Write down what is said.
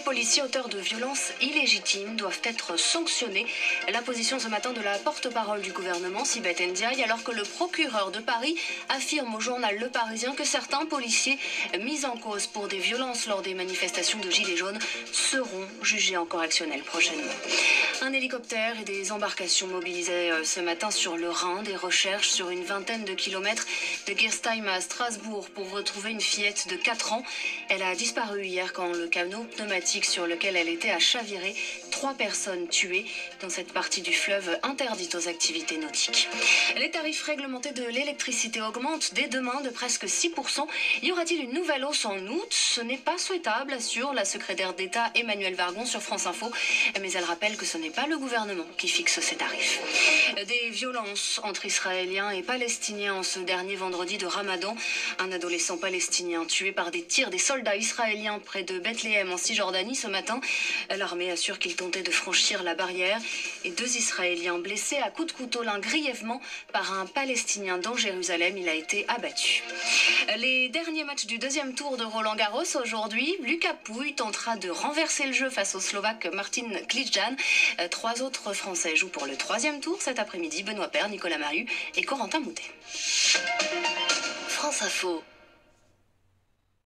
policiers auteurs de violences illégitimes doivent être sanctionnés. La position ce matin de la porte-parole du gouvernement, Sibeth Ndiaye, alors que le procureur de Paris affirme au journal Le Parisien que certains policiers mis en cause pour des violences lors des manifestations de Gilets jaunes seront jugés en correctionnel prochainement. Un hélicoptère et des embarcations mobilisées ce matin sur le Rhin, des recherches sur une vingtaine de kilomètres de Gerstheim à Strasbourg pour retrouver une fillette de 4 ans. Elle a disparu hier quand le canot pneumatique sur lequel elle était a chaviré. 3 personnes tuées dans cette partie du fleuve interdite aux activités nautiques. Les tarifs réglementés de l'électricité augmentent dès demain de presque 6%. Y aura-t-il une nouvelle hausse en août? Ce n'est pas souhaitable, assure la secrétaire d'État Emmanuelle Vargon sur France Info. Mais elle rappelle que ce n'est pas le gouvernement qui fixe ces tarifs. Des violences entre Israéliens et Palestiniens en ce dernier vendredi de Ramadan. Un adolescent palestinien tué par des tirs des soldats israéliens près de Bethléem en Cisjordanie ce matin. L'armée assure qu'il tentait de franchir la barrière. Et 2 Israéliens blessés à coups de couteau, l'un grièvement par un Palestinien dans Jérusalem. Il a été abattu. Les derniers matchs du deuxième tour de Roland-Garros aujourd'hui. Lucas Pouille tentera de renverser le jeu face au Slovaque Martin Kličan. 3 autres Français jouent pour le 3e tour cet après-midi. Benoît Paire, Nicolas Mahut et Corentin Moutet. France Info.